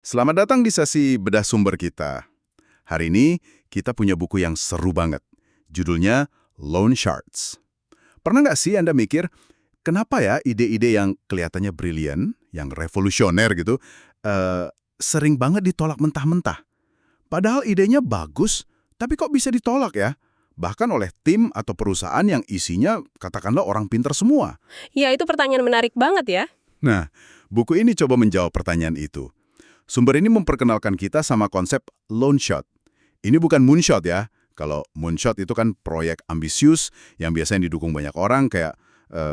Selamat datang di sesi bedah sumber kita. Hari ini kita punya buku yang seru banget. Judulnya Loan Sharks. Pernah nggak sih Anda mikir, kenapa ya ide-ide yang kelihatannya brilian, yang revolusioner gitu, eh, sering banget ditolak mentah-mentah? Padahal idenya bagus, tapi kok bisa ditolak ya? Bahkan oleh tim atau perusahaan yang isinya katakanlah orang pinter semua. Ya, itu pertanyaan menarik banget ya. Nah, buku ini coba menjawab pertanyaan itu. Sumber ini memperkenalkan kita sama konsep loan shot. Ini bukan moonshot ya. Kalau moonshot itu kan proyek ambisius yang biasanya didukung banyak orang kayak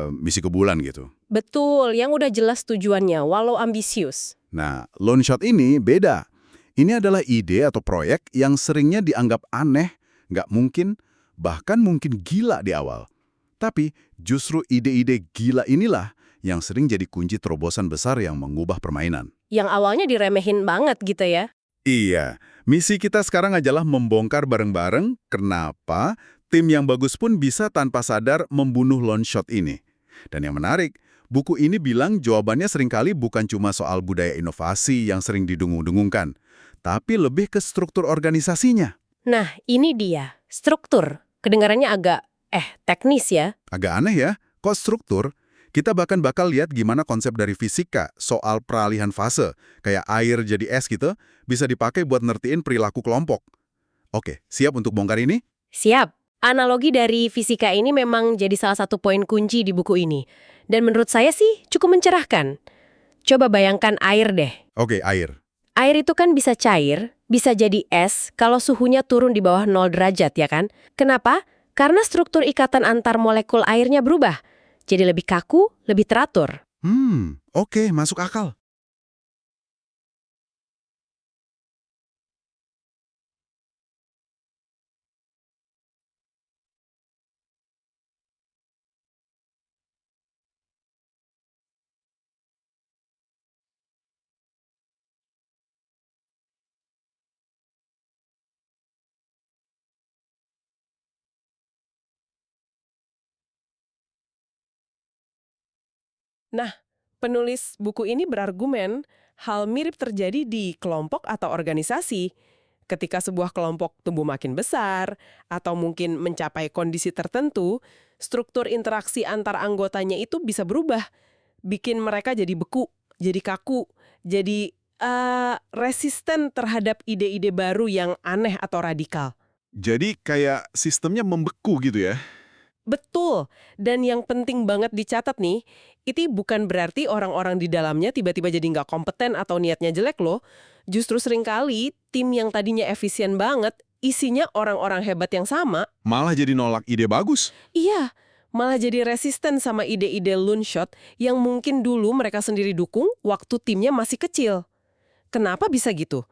misi ke bulan gitu. Betul, yang udah jelas tujuannya, walau ambisius. Nah, loan shot ini beda. Ini adalah ide atau proyek yang seringnya dianggap aneh, nggak mungkin, bahkan mungkin gila di awal. Tapi justru ide-ide gila inilah yang sering jadi kunci terobosan besar yang mengubah permainan. Yang awalnya diremehin banget gitu ya. Iya, misi kita sekarang adalah membongkar bareng-bareng kenapa tim yang bagus pun bisa tanpa sadar membunuh long shot ini. Dan yang menarik, buku ini bilang jawabannya seringkali bukan cuma soal budaya inovasi yang sering didengung-dengungkan, tapi lebih ke struktur organisasinya. Nah, ini dia, struktur. Kedengarannya agak, teknis ya. Agak aneh ya, kok struktur? Kita bahkan bakal lihat gimana konsep dari fisika soal peralihan fase, kayak air jadi es gitu, bisa dipakai buat ngertiin perilaku kelompok. Oke, siap untuk bongkar ini? Siap. Analogi dari fisika ini memang jadi salah satu poin kunci di buku ini. Dan menurut saya sih cukup mencerahkan. Coba bayangkan air deh. Oke, air. Air itu kan bisa cair, bisa jadi es kalau suhunya turun di bawah 0 derajat ya kan? Kenapa? Karena struktur ikatan antar molekul airnya berubah. Jadi lebih kaku, lebih teratur. Oke, masuk akal. Nah, penulis buku ini berargumen hal mirip terjadi di kelompok atau organisasi. Ketika sebuah kelompok tumbuh makin besar atau mungkin mencapai kondisi tertentu, struktur interaksi antar anggotanya itu bisa berubah, bikin mereka jadi beku, jadi kaku, jadi resisten terhadap ide-ide baru yang aneh atau radikal. Jadi kayak sistemnya membeku gitu ya? Betul, dan yang penting banget dicatat nih, itu bukan berarti orang-orang di dalamnya tiba-tiba jadi nggak kompeten atau niatnya jelek loh. Justru seringkali tim yang tadinya efisien banget, isinya orang-orang hebat yang sama. Malah jadi nolak ide bagus. Iya, malah jadi resisten sama ide-ide loan shot yang mungkin dulu mereka sendiri dukung waktu timnya masih kecil. Kenapa bisa gitu?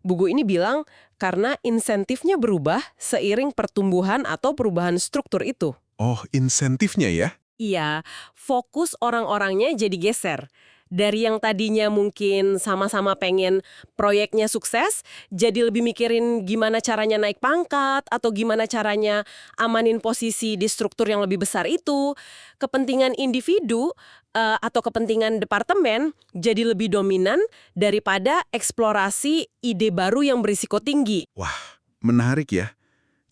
Buku ini bilang karena insentifnya berubah seiring pertumbuhan atau perubahan struktur itu. Oh, insentifnya ya? Iya, fokus orang-orangnya jadi geser. Dari yang tadinya mungkin sama-sama pengen proyeknya sukses, jadi lebih mikirin gimana caranya naik pangkat atau gimana caranya amanin posisi di struktur yang lebih besar itu. Kepentingan individu atau kepentingan departemen jadi lebih dominan daripada eksplorasi ide baru yang berisiko tinggi. Wah, menarik ya.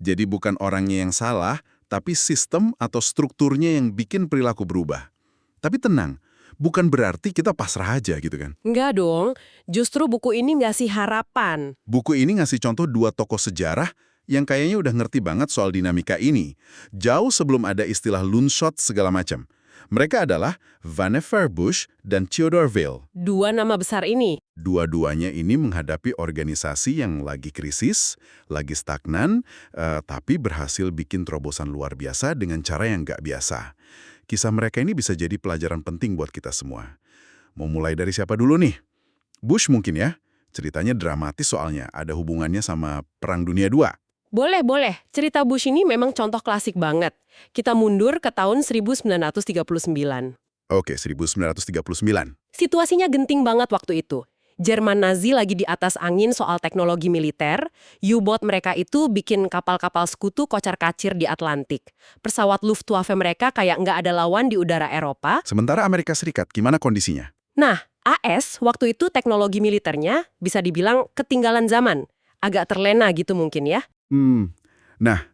Jadi bukan orangnya yang salah, tapi sistem atau strukturnya yang bikin perilaku berubah. Tapi tenang, bukan berarti kita pasrah aja gitu kan. Enggak dong, justru buku ini ngasih harapan. Buku ini ngasih contoh dua tokoh sejarah yang kayaknya udah ngerti banget soal dinamika ini, jauh sebelum ada istilah loonshot segala macam. Mereka adalah Vannevar Bush dan Theodore Vail. Dua nama besar ini. Dua-duanya ini menghadapi organisasi yang lagi krisis, lagi stagnan, tapi berhasil bikin terobosan luar biasa dengan cara yang nggak biasa. Kisah mereka ini bisa jadi pelajaran penting buat kita semua. Mau mulai dari siapa dulu nih? Bush mungkin ya? Ceritanya dramatis soalnya, ada hubungannya sama Perang Dunia II. Boleh. Cerita Bush ini memang contoh klasik banget. Kita mundur ke tahun 1939. Oke, 1939. Situasinya genting banget waktu itu. Jerman Nazi lagi di atas angin soal teknologi militer, U-boat mereka itu bikin kapal-kapal sekutu kocar-kacir di Atlantik. Pesawat Luftwaffe mereka kayak nggak ada lawan di udara Eropa. Sementara Amerika Serikat, gimana kondisinya? Nah, AS waktu itu teknologi militernya bisa dibilang ketinggalan zaman. Agak terlena gitu mungkin ya. Nah,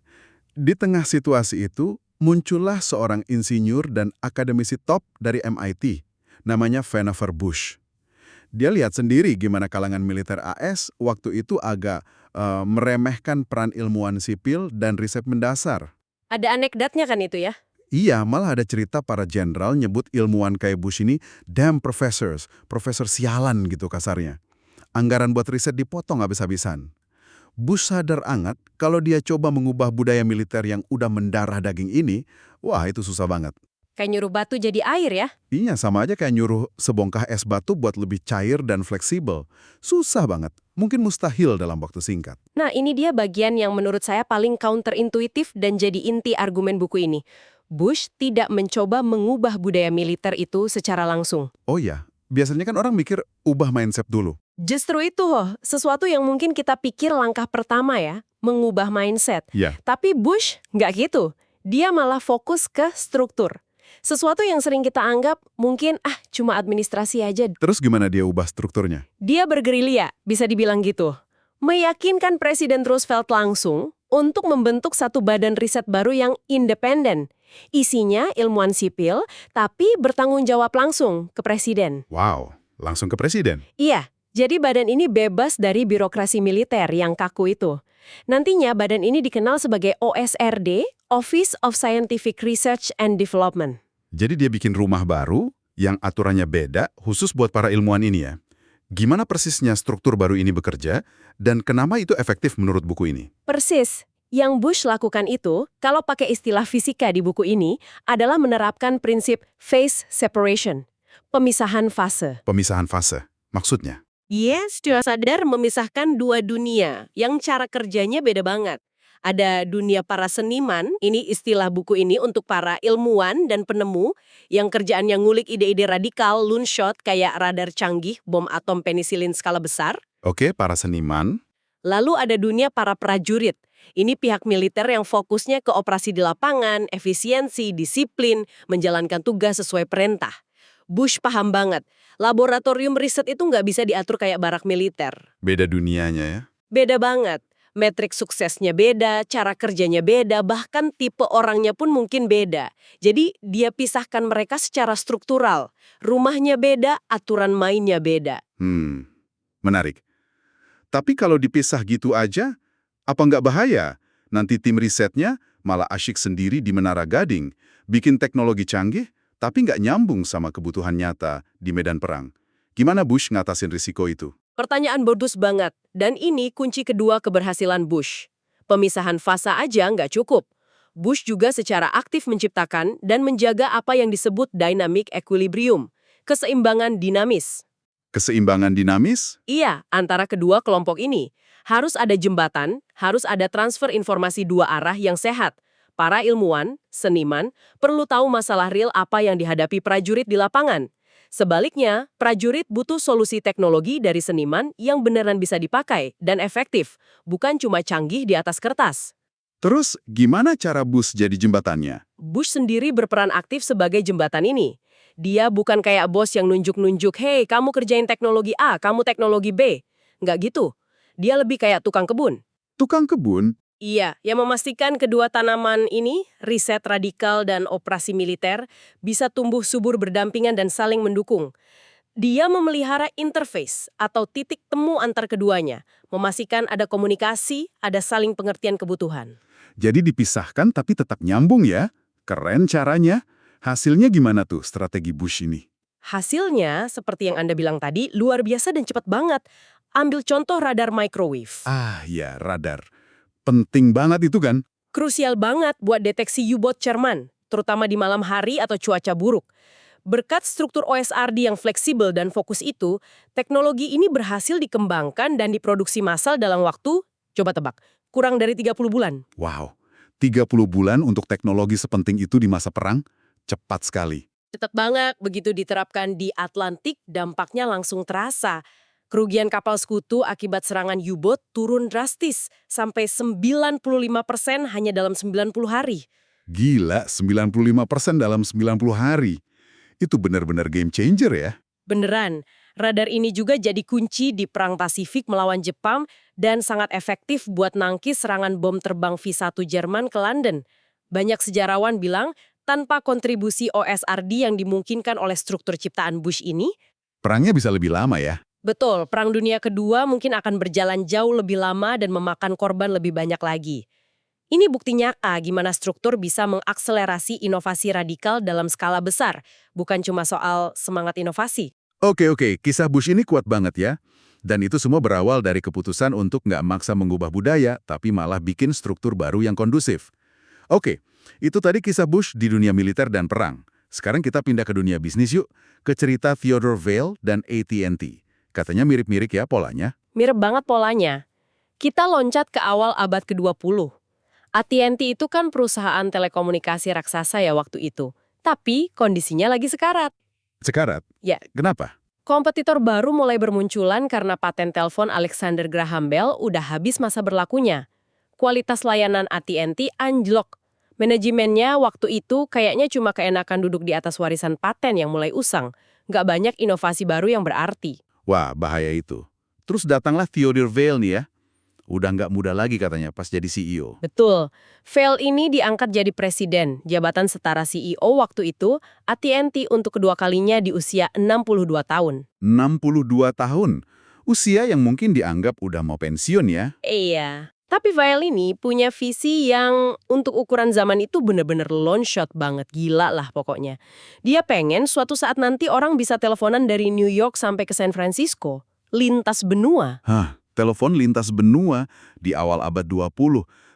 di tengah situasi itu, muncullah seorang insinyur dan akademisi top dari MIT, namanya Vannevar Bush. Dia lihat sendiri gimana kalangan militer AS waktu itu agak meremehkan peran ilmuwan sipil dan riset mendasar. Ada anekdotnya kan itu ya? Iya, malah ada cerita para jenderal nyebut ilmuwan kayak Bush ini damn professors, profesor sialan gitu kasarnya. Anggaran buat riset dipotong habis-habisan. Bush sadar angat kalau dia coba mengubah budaya militer yang udah mendarah daging ini, wah itu susah banget. Kayak nyuruh batu jadi air ya? Iya, sama aja kayak nyuruh sebongkah es batu buat lebih cair dan fleksibel. Susah banget, mungkin mustahil dalam waktu singkat. Nah, ini dia bagian yang menurut saya paling counterintuitif dan jadi inti argumen buku ini. Bush tidak mencoba mengubah budaya militer itu secara langsung. Oh iya, biasanya kan orang mikir ubah mindset dulu. Justru itu, sesuatu yang mungkin kita pikir langkah pertama ya, mengubah mindset. Ya. Tapi Bush nggak gitu. Dia malah fokus ke struktur. Sesuatu yang sering kita anggap mungkin cuma administrasi aja. Terus gimana dia ubah strukturnya? Dia bergerilya, bisa dibilang gitu. Meyakinkan Presiden Roosevelt langsung untuk membentuk satu badan riset baru yang independen. Isinya ilmuwan sipil, tapi bertanggung jawab langsung ke Presiden. Wow, langsung ke presiden? Iya, jadi badan ini bebas dari birokrasi militer yang kaku itu. Nantinya badan ini dikenal sebagai OSRD, Office of Scientific Research and Development. Jadi dia bikin rumah baru yang aturannya beda khusus buat para ilmuwan ini ya. Gimana persisnya struktur baru ini bekerja dan kenapa itu efektif menurut buku ini? Persis. Yang Bush lakukan itu, kalau pakai istilah fisika di buku ini, adalah menerapkan prinsip phase separation, pemisahan fase. Pemisahan fase, maksudnya? Yes, dia sadar memisahkan dua dunia yang cara kerjanya beda banget. Ada dunia para seniman, ini istilah buku ini untuk para ilmuwan dan penemu yang kerjaannya ngulik ide-ide radikal, loonshot kayak radar canggih, bom atom penisilin skala besar. Oke, para seniman. Lalu ada dunia para prajurit. Ini pihak militer yang fokusnya ke operasi di lapangan, efisiensi, disiplin, menjalankan tugas sesuai perintah. Bush paham banget, laboratorium riset itu nggak bisa diatur kayak barak militer. Beda dunianya ya? Beda banget. Metrik suksesnya beda, cara kerjanya beda, bahkan tipe orangnya pun mungkin beda. Jadi dia pisahkan mereka secara struktural. Rumahnya beda, aturan mainnya beda. Menarik. Tapi kalau dipisah gitu aja, apa nggak bahaya? Nanti tim risetnya malah asyik sendiri di Menara Gading, bikin teknologi canggih, tapi nggak nyambung sama kebutuhan nyata di medan perang. Gimana Bush ngatasin risiko itu? Pertanyaan bagus banget, dan ini kunci kedua keberhasilan Bush. Pemisahan fase aja nggak cukup. Bush juga secara aktif menciptakan dan menjaga apa yang disebut dynamic equilibrium, keseimbangan dinamis. Keseimbangan dinamis? Iya, antara kedua kelompok ini. Harus ada jembatan, harus ada transfer informasi dua arah yang sehat. Para ilmuwan, seniman, perlu tahu masalah real apa yang dihadapi prajurit di lapangan. Sebaliknya, prajurit butuh solusi teknologi dari seniman yang beneran bisa dipakai dan efektif, bukan cuma canggih di atas kertas. Terus, gimana cara Bush jadi jembatannya? Bush sendiri berperan aktif sebagai jembatan ini. Dia bukan kayak bos yang nunjuk-nunjuk, "Hei, kamu kerjain teknologi A, kamu teknologi B." Nggak gitu. Dia lebih kayak tukang kebun. Tukang kebun? Iya, yang memastikan kedua tanaman ini, riset radikal dan operasi militer, bisa tumbuh subur berdampingan dan saling mendukung. Dia memelihara interface atau titik temu antar keduanya, memastikan ada komunikasi, ada saling pengertian kebutuhan. Jadi dipisahkan tapi tetap nyambung ya? Keren caranya. Hasilnya gimana tuh strategi Bush ini? Hasilnya, seperti yang Anda bilang tadi, luar biasa dan cepat banget. Ambil contoh radar microwave. Ah ya, radar. Penting banget itu kan? Krusial banget buat deteksi U-boat Jerman, terutama di malam hari atau cuaca buruk. Berkat struktur OSRD yang fleksibel dan fokus itu, teknologi ini berhasil dikembangkan dan diproduksi massal dalam waktu, coba tebak, kurang dari 30 bulan. Wow, 30 bulan untuk teknologi sepenting itu di masa perang? Cepat sekali. Cepat banget, begitu diterapkan di Atlantik, dampaknya langsung terasa. Kerugian kapal sekutu akibat serangan U-boat turun drastis, sampai 95% hanya dalam 90 hari. Gila, 95% dalam 90 hari. Itu benar-benar game changer ya? Beneran, Radar ini juga jadi kunci di Perang Pasifik melawan Jepang dan sangat efektif buat nangkis serangan bom terbang V-1 Jerman ke London. Banyak sejarawan bilang, tanpa kontribusi OSRD yang dimungkinkan oleh struktur ciptaan Bush ini, Perangnya bisa lebih lama ya? betul, Perang Dunia Kedua mungkin akan berjalan jauh lebih lama dan memakan korban lebih banyak lagi. Ini bukti nyata gimana struktur bisa mengakselerasi inovasi radikal dalam skala besar, bukan cuma soal semangat inovasi. Oke, kisah Bush ini kuat banget ya. Dan itu semua berawal dari keputusan untuk nggak maksa mengubah budaya, tapi malah bikin struktur baru yang kondusif. Oke, itu tadi kisah Bush di dunia militer dan perang. Sekarang kita pindah ke dunia bisnis yuk, ke cerita Theodore Vail dan AT&T. Katanya mirip-mirip ya polanya. Mirip banget polanya. Kita loncat ke awal abad ke-20. AT&T itu kan perusahaan telekomunikasi raksasa ya waktu itu. Tapi kondisinya lagi sekarat. Sekarat? Ya. Kenapa? Kompetitor baru mulai bermunculan karena paten telepon Alexander Graham Bell udah habis masa berlakunya. Kualitas layanan AT&T anjlok. Manajemennya waktu itu kayaknya cuma keenakan duduk di atas warisan paten yang mulai usang. Nggak banyak inovasi baru yang berarti. Wah, bahaya itu. Terus datanglah Theodore Vail nih ya. Udah nggak muda lagi katanya pas jadi CEO. Betul. Vail ini diangkat jadi presiden, jabatan setara CEO waktu itu, AT&T untuk kedua kalinya di usia 62 tahun. 62 tahun. Usia yang mungkin dianggap udah mau pensiun ya. Iya. Tapi Vail ini punya visi yang untuk ukuran zaman itu bener-bener long shot banget, gila lah pokoknya. Dia pengen suatu saat nanti orang bisa teleponan dari New York sampai ke San Francisco. Lintas benua. Hah, telepon lintas benua di awal abad 20.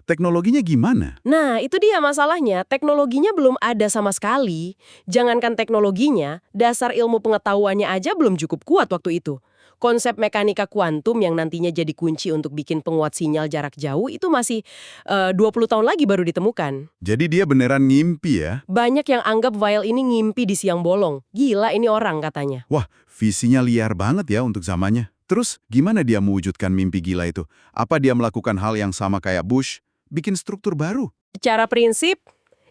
Teknologinya gimana? Nah, itu dia masalahnya. Teknologinya belum ada sama sekali. Jangankan teknologinya, dasar ilmu pengetahuannya aja belum cukup kuat waktu itu. Konsep mekanika kuantum yang nantinya jadi kunci untuk bikin penguat sinyal jarak jauh itu masih 20 tahun lagi baru ditemukan. Jadi dia beneran ngimpi ya? Banyak yang anggap Vail ini ngimpi di siang bolong. Gila ini orang katanya. Wah, visinya liar banget ya untuk zamannya. Terus, gimana dia mewujudkan mimpi gila itu? Apa dia melakukan hal yang sama kayak Bush? Bikin struktur baru? Secara prinsip,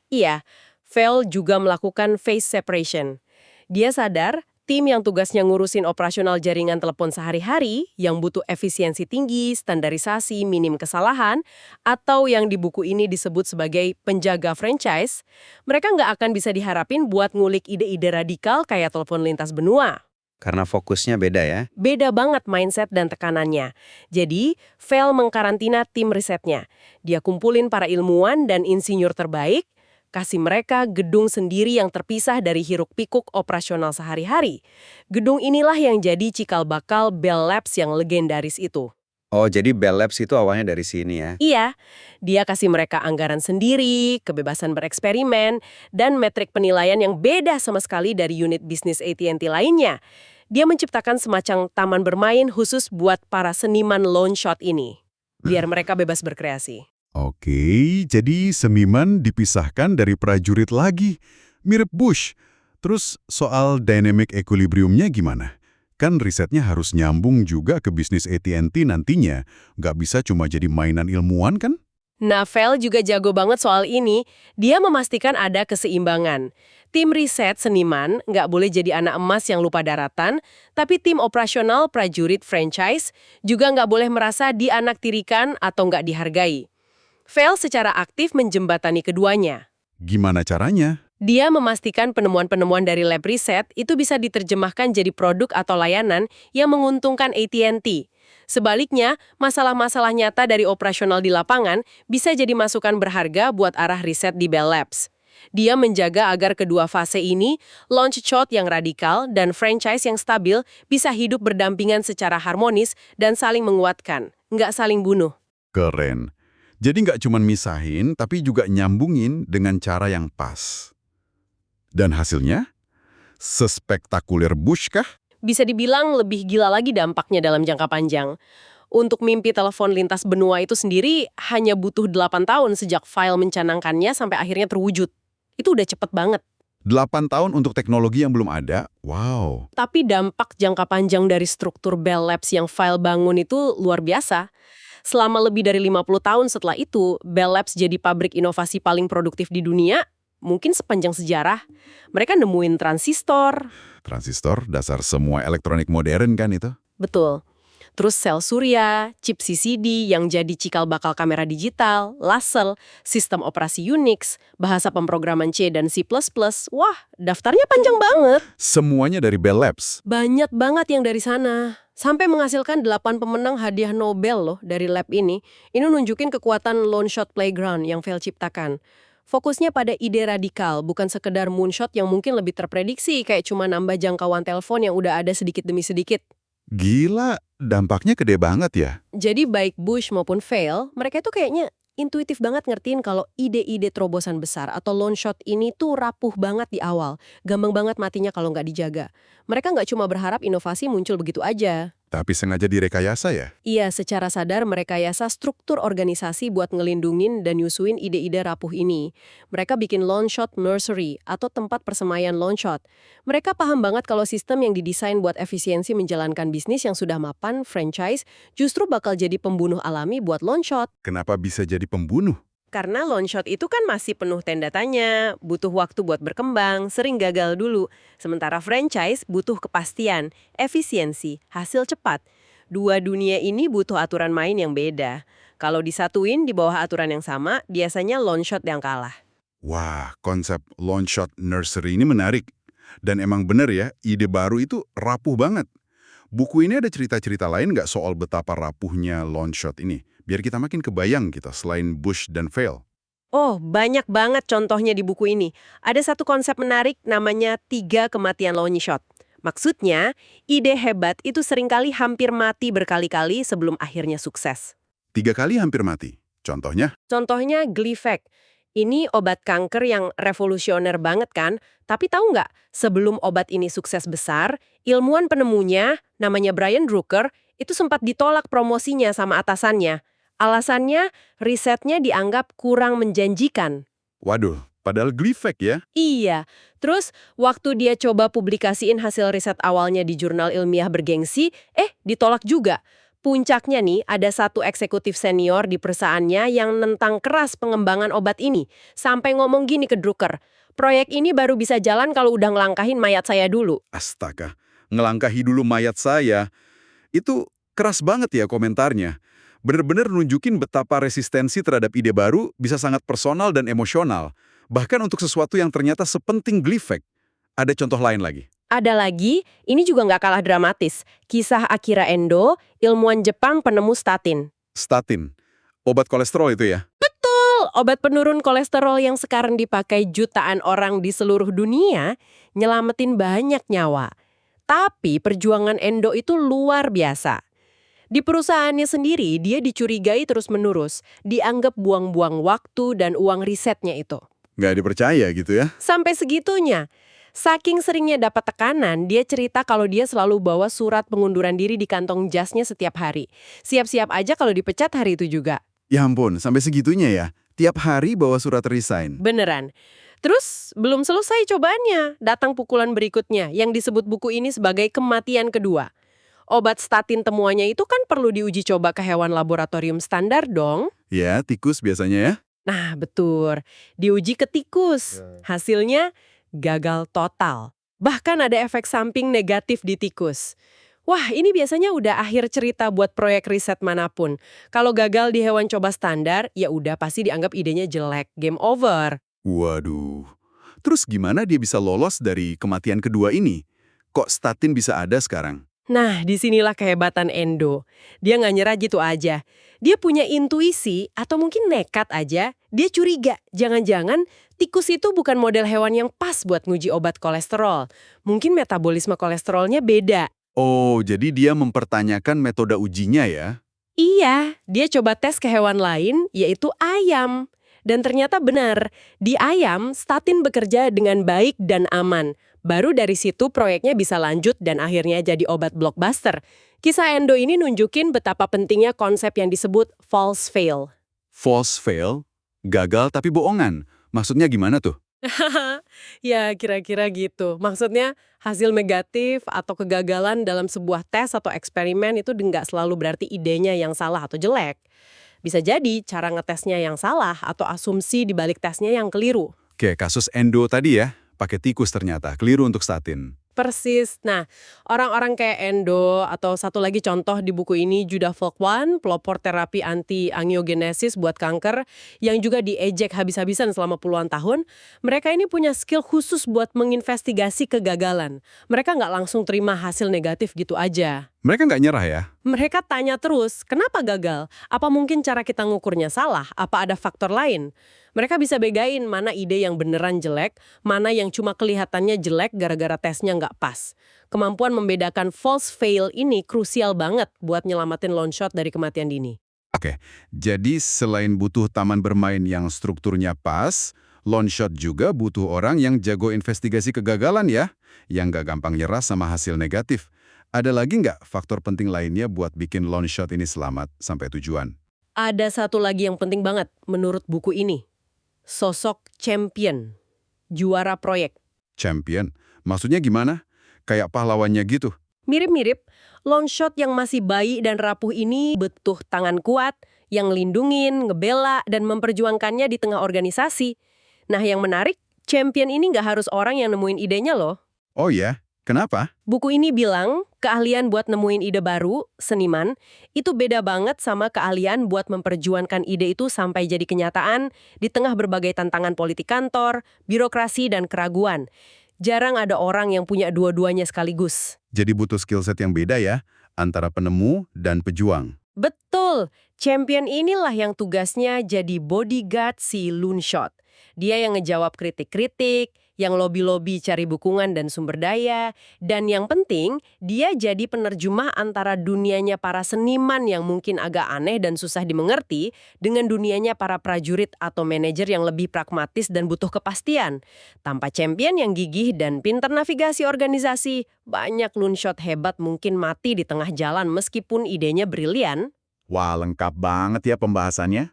iya, Vail juga melakukan phase separation. Dia sadar tim yang tugasnya ngurusin operasional jaringan telepon sehari-hari, yang butuh efisiensi tinggi, standarisasi, minim kesalahan, atau yang di buku ini disebut sebagai penjaga franchise, mereka nggak akan bisa diharapin buat ngulik ide-ide radikal kayak telepon lintas benua. Karena fokusnya beda ya. Beda banget mindset dan tekanannya. Jadi, Vail mengkarantina tim risetnya. Dia kumpulin para ilmuwan dan insinyur terbaik, kasih mereka gedung sendiri yang terpisah dari hiruk-pikuk operasional sehari-hari. Gedung inilah yang jadi cikal bakal Bell Labs yang legendaris itu. Oh, jadi Bell Labs itu awalnya dari sini ya. Iya, dia kasih mereka anggaran sendiri, kebebasan bereksperimen, dan metrik penilaian yang beda sama sekali dari unit bisnis AT&T lainnya. Dia menciptakan semacam taman bermain khusus buat para seniman long shot ini, biar mereka bebas berkreasi. Oke, jadi seniman dipisahkan dari prajurit lagi. Mirip Bush. Terus soal dynamic equilibriumnya gimana? Kan risetnya harus nyambung juga ke bisnis AT&T nantinya. Nggak bisa cuma jadi mainan ilmuwan kan? Nah, Vail juga jago banget soal ini. Dia memastikan ada keseimbangan. Tim riset seniman nggak boleh jadi anak emas yang lupa daratan, tapi tim operasional prajurit franchise juga nggak boleh merasa dianaktirikan atau nggak dihargai. Vail secara aktif menjembatani keduanya. Gimana caranya? Dia memastikan penemuan-penemuan dari lab riset itu bisa diterjemahkan jadi produk atau layanan yang menguntungkan AT&T. Sebaliknya, masalah-masalah nyata dari operasional di lapangan bisa jadi masukan berharga buat arah riset di Bell Labs. Dia menjaga agar kedua fase ini, launch shot yang radikal dan franchise yang stabil, bisa hidup berdampingan secara harmonis dan saling menguatkan, nggak saling bunuh. Keren. Jadi nggak cuma misahin, tapi juga nyambungin dengan cara yang pas. Dan hasilnya? Sespektakuler Bush kah? Bisa dibilang lebih gila lagi dampaknya dalam jangka panjang. Untuk mimpi telepon lintas benua itu sendiri hanya butuh 8 tahun sejak Vail mencanangkannya sampai akhirnya terwujud. Itu udah cepet banget. 8 tahun untuk teknologi yang belum ada? Wow. Tapi dampak jangka panjang dari struktur Bell Labs yang Vail bangun itu luar biasa. Selama lebih dari 50 tahun setelah itu, Bell Labs jadi pabrik inovasi paling produktif di dunia, Mungkin sepanjang sejarah, mereka nemuin transistor. Transistor, dasar semua elektronik modern kan itu? Betul. Terus sel surya, chip CCD yang jadi cikal bakal kamera digital, laser, sistem operasi Unix, bahasa pemrograman C dan C++. Wah, daftarnya panjang banget. Semuanya dari Bell Labs. Banyak banget yang dari sana. Sampai menghasilkan 8 pemenang hadiah Nobel loh dari lab ini. Ini nunjukin kekuatan lone shot playground yang Feld ciptakan. Fokusnya pada ide radikal, bukan sekedar moonshot yang mungkin lebih terprediksi kayak cuma nambah jangkauan telepon yang udah ada sedikit demi sedikit. Gila, dampaknya gede banget ya. Jadi baik Bush maupun Vail, mereka itu kayaknya intuitif banget ngertiin kalau ide-ide terobosan besar atau lone shot ini tuh rapuh banget di awal. Gampang banget matinya kalau nggak dijaga. Mereka nggak cuma berharap inovasi muncul begitu aja. Tapi sengaja direkayasa ya? Iya, secara sadar merekayasa struktur organisasi buat ngelindungin dan nyusuin ide-ide rapuh ini. Mereka bikin lone shot nursery atau tempat persemaian lone shot. Mereka paham banget kalau sistem yang didesain buat efisiensi menjalankan bisnis yang sudah mapan, franchise, justru bakal jadi pembunuh alami buat lone shot. Kenapa bisa jadi pembunuh? Karena lone shot itu kan masih penuh tanda tanya, butuh waktu buat berkembang, sering gagal dulu. Sementara franchise butuh kepastian, efisiensi, hasil cepat. Dua dunia ini butuh aturan main yang beda. Kalau disatuin di bawah aturan yang sama, biasanya lone shot yang kalah. Wah, konsep lone shot nursery ini menarik. Dan emang bener ya, ide baru itu rapuh banget. Buku ini ada cerita-cerita lain nggak soal betapa rapuhnya lone shot ini? Biar kita makin kebayang kita selain Bush dan Vail. Oh, banyak banget contohnya di buku ini. Ada satu konsep menarik namanya 3 kematian lone shot. Maksudnya, ide hebat itu seringkali hampir mati berkali-kali sebelum akhirnya sukses. 3 kali hampir mati. Contohnya? Contohnya Gleevec. Ini obat kanker yang revolusioner banget kan? Tapi tahu nggak, sebelum obat ini sukses besar, ilmuwan penemunya, namanya Brian Drucker, itu sempat ditolak promosinya sama atasannya. Alasannya, risetnya dianggap kurang menjanjikan. Waduh, padahal Gleevec ya? Iya, terus waktu dia coba publikasiin hasil riset awalnya di jurnal ilmiah bergengsi, ditolak juga. Puncaknya nih, ada satu eksekutif senior di perusahaannya yang nentang keras pengembangan obat ini. Sampai ngomong gini ke Drucker, proyek ini baru bisa jalan kalau udah ngelangkahin mayat saya dulu. Astaga, ngelangkahi dulu mayat saya. Itu keras banget ya komentarnya. Bener-bener nunjukin betapa resistensi terhadap ide baru bisa sangat personal dan emosional. Bahkan untuk sesuatu yang ternyata sepenting Gleevec. Ada contoh lain lagi? Ada lagi, ini juga nggak kalah dramatis. Kisah Akira Endo, ilmuwan Jepang penemu statin. Statin, obat kolesterol itu ya? Obat penurun kolesterol yang sekarang dipakai jutaan orang di seluruh dunia, nyelamatin banyak nyawa. Tapi perjuangan Endo itu luar biasa. Di perusahaannya sendiri, dia dicurigai terus-menerus, dianggap buang-buang waktu dan uang risetnya itu. Nggak dipercaya gitu ya? Sampai segitunya. Saking seringnya dapat tekanan, dia cerita kalau dia selalu bawa surat pengunduran diri di kantong jasnya setiap hari. Siap-siap aja kalau dipecat hari itu juga. Ya ampun, sampai segitunya ya? Tiap hari bawa surat resign? Beneran. Terus, belum selesai cobaannya. Datang pukulan berikutnya, yang disebut buku ini sebagai kematian kedua. Obat statin temuannya itu kan perlu diuji coba ke hewan laboratorium standar dong. Ya, tikus biasanya ya? Nah, betul. Diuji ke tikus. Hasilnya gagal total. Bahkan ada efek samping negatif di tikus. Wah, ini biasanya udah akhir cerita buat proyek riset manapun. Kalau gagal di hewan coba standar, ya udah pasti dianggap idenya jelek, game over. Waduh. Terus gimana dia bisa lolos dari kematian kedua ini? Kok statin bisa ada sekarang? Nah, disinilah kehebatan Endo. Dia nggak nyerah gitu aja. Dia punya intuisi atau mungkin nekat aja. Dia curiga, jangan-jangan tikus itu bukan model hewan yang pas buat nguji obat kolesterol. Mungkin metabolisme kolesterolnya beda. Oh, jadi dia mempertanyakan metode ujinya ya? Iya, dia coba tes ke hewan lain, yaitu ayam. Dan ternyata benar, di ayam statin bekerja dengan baik dan aman. Baru dari situ proyeknya bisa lanjut dan akhirnya jadi obat blockbuster. Kisah Endo ini nunjukin betapa pentingnya konsep yang disebut false fail. False fail? Gagal tapi bohongan. Maksudnya gimana tuh? Ya, kira-kira gitu. Maksudnya hasil negatif atau kegagalan dalam sebuah tes atau eksperimen itu nggak selalu berarti idenya yang salah atau jelek. Bisa jadi cara ngetesnya yang salah atau asumsi di balik tesnya yang keliru. Oke, kasus endo tadi ya, pakai tikus ternyata, keliru untuk statin. Persis. Nah, orang-orang kayak Endo atau satu lagi contoh di buku ini Judah Folkwan, pelopor terapi anti-angiogenesis buat kanker yang juga diejek habis-habisan selama puluhan tahun, mereka ini punya skill khusus buat menginvestigasi kegagalan. Mereka nggak langsung terima hasil negatif gitu aja. Mereka nggak nyerah ya? Mereka tanya terus, kenapa gagal? Apa mungkin cara kita ngukurnya salah? Apa ada faktor lain? Mereka bisa bedain mana ide yang beneran jelek, mana yang cuma kelihatannya jelek gara-gara tesnya nggak pas. Kemampuan membedakan false fail ini krusial banget buat nyelamatin long shot dari kematian dini. Oke, jadi selain butuh taman bermain yang strukturnya pas, long shot juga butuh orang yang jago investigasi kegagalan ya, yang nggak gampang nyerah sama hasil negatif. Ada lagi nggak faktor penting lainnya buat bikin long shot ini selamat sampai tujuan? Ada satu lagi yang penting banget menurut buku ini. Sosok champion, juara proyek. Champion? Maksudnya gimana? Kayak pahlawannya gitu? Mirip-mirip, long shot yang masih bayi dan rapuh ini butuh tangan kuat, yang lindungin, ngebela, dan memperjuangkannya di tengah organisasi. Nah yang menarik, champion ini nggak harus orang yang nemuin idenya loh. Oh ya? Kenapa? Buku ini bilang, keahlian buat nemuin ide baru, seniman, itu beda banget sama keahlian buat memperjuangkan ide itu sampai jadi kenyataan di tengah berbagai tantangan politik kantor, birokrasi, dan keraguan. Jarang ada orang yang punya dua-duanya sekaligus. Jadi butuh skill set yang beda ya, antara penemu dan pejuang. Betul, champion inilah yang tugasnya jadi bodyguard si Loonshot. Dia yang ngejawab kritik-kritik, yang lobi-lobi cari dukungan dan sumber daya, dan yang penting, dia jadi penerjemah antara dunianya para seniman yang mungkin agak aneh dan susah dimengerti, dengan dunianya para prajurit atau manajer yang lebih pragmatis dan butuh kepastian. Tanpa champion yang gigih dan pintar navigasi organisasi, banyak Loonshot hebat mungkin mati di tengah jalan meskipun idenya brilian. Wah, lengkap banget ya pembahasannya.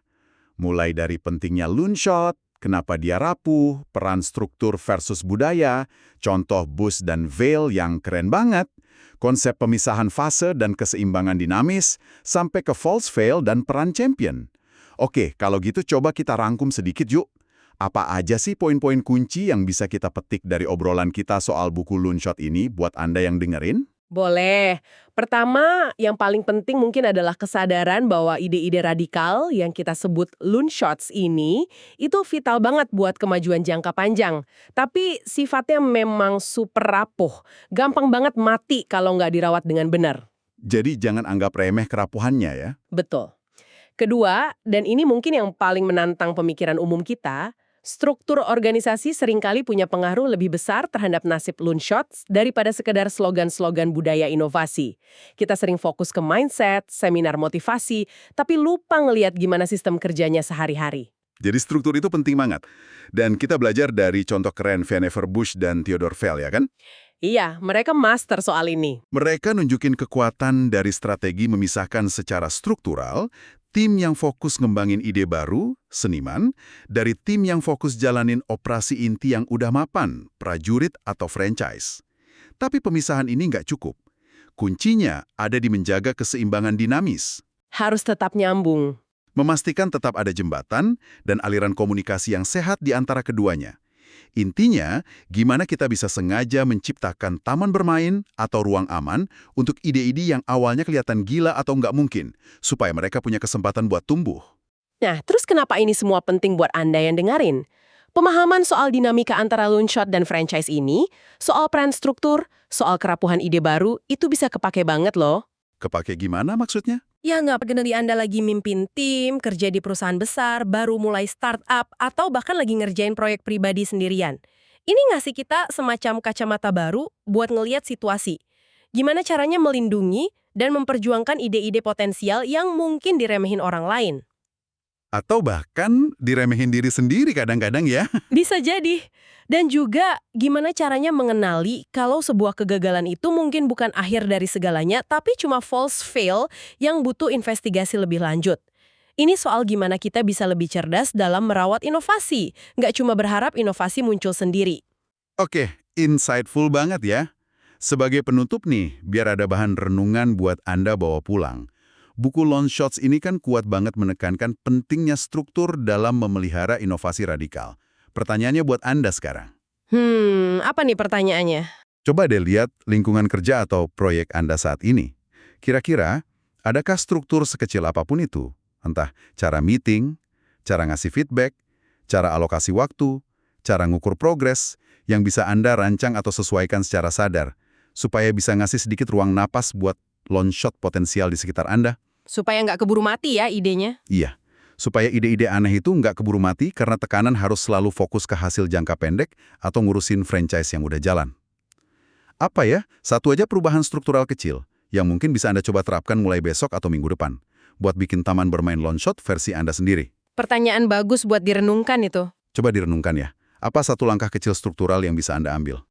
Mulai dari pentingnya Loonshot, kenapa dia rapuh, peran struktur versus budaya, contoh Bush dan Vail yang keren banget, konsep pemisahan fase dan keseimbangan dinamis, sampai ke false fail dan peran champion. Oke, kalau gitu coba kita rangkum sedikit yuk. Apa aja sih poin-poin kunci yang bisa kita petik dari obrolan kita soal buku Loonshot ini buat Anda yang dengerin? Boleh. Pertama, yang paling penting mungkin adalah kesadaran bahwa ide-ide radikal yang kita sebut Loonshots ini itu vital banget buat kemajuan jangka panjang. Tapi sifatnya memang super rapuh. Gampang banget mati kalau nggak dirawat dengan benar. Jadi jangan anggap remeh kerapuhannya ya. Betul. Kedua, dan ini mungkin yang paling menantang pemikiran umum kita, struktur organisasi seringkali punya pengaruh lebih besar terhadap nasib Loonshots daripada sekedar slogan-slogan budaya inovasi. Kita sering fokus ke mindset, seminar motivasi, tapi lupa ngelihat gimana sistem kerjanya sehari-hari. Jadi struktur itu penting banget. Dan kita belajar dari contoh keren Vannevar Bush dan Theodore Vail ya kan? Iya, mereka master soal ini. Mereka nunjukin kekuatan dari strategi memisahkan secara struktural tim yang fokus ngembangin ide baru, seniman, dari tim yang fokus jalanin operasi inti yang udah mapan, prajurit atau franchise. Tapi pemisahan ini nggak cukup. Kuncinya ada di menjaga keseimbangan dinamis. Harus tetap nyambung. Memastikan tetap ada jembatan dan aliran komunikasi yang sehat di antara keduanya. Intinya, gimana kita bisa sengaja menciptakan taman bermain atau ruang aman untuk ide-ide yang awalnya kelihatan gila atau nggak mungkin, supaya mereka punya kesempatan buat tumbuh. Nah, terus kenapa ini semua penting buat Anda yang dengerin? Pemahaman soal dinamika antara Loonshot dan franchise ini, soal peran struktur, soal kerapuhan ide baru, itu bisa kepake banget loh. Kepake gimana maksudnya? Ya nggak generasi Anda lagi mimpin tim, kerja di perusahaan besar, baru mulai startup, atau bahkan lagi ngerjain proyek pribadi sendirian. Ini ngasih kita semacam kacamata baru buat ngelihat situasi. Gimana caranya melindungi dan memperjuangkan ide-ide potensial yang mungkin diremehin orang lain. Atau bahkan diremehin diri sendiri kadang-kadang ya. Bisa jadi. Dan juga gimana caranya mengenali kalau sebuah kegagalan itu mungkin bukan akhir dari segalanya, tapi cuma false fail yang butuh investigasi lebih lanjut. Ini soal gimana kita bisa lebih cerdas dalam merawat inovasi, nggak cuma berharap inovasi muncul sendiri. Oke, insightful banget ya. Sebagai penutup nih, biar ada bahan renungan buat Anda bawa pulang. Buku Loonshots ini kan kuat banget menekankan pentingnya struktur dalam memelihara inovasi radikal. Pertanyaannya buat Anda sekarang. Apa nih pertanyaannya? Coba deh lihat lingkungan kerja atau proyek Anda saat ini. Kira-kira, adakah struktur sekecil apapun itu? Entah cara meeting, cara ngasih feedback, cara alokasi waktu, cara ngukur progres, yang bisa Anda rancang atau sesuaikan secara sadar, supaya bisa ngasih sedikit ruang napas buat long shot potensial di sekitar Anda. Supaya nggak keburu mati ya idenya. Iya, supaya ide-ide aneh itu nggak keburu mati karena tekanan harus selalu fokus ke hasil jangka pendek atau ngurusin franchise yang udah jalan. Apa ya, satu aja perubahan struktural kecil yang mungkin bisa Anda coba terapkan mulai besok atau minggu depan, buat bikin taman bermain long shot versi Anda sendiri. Pertanyaan bagus buat direnungkan itu. Coba direnungkan ya, apa satu langkah kecil struktural yang bisa Anda ambil?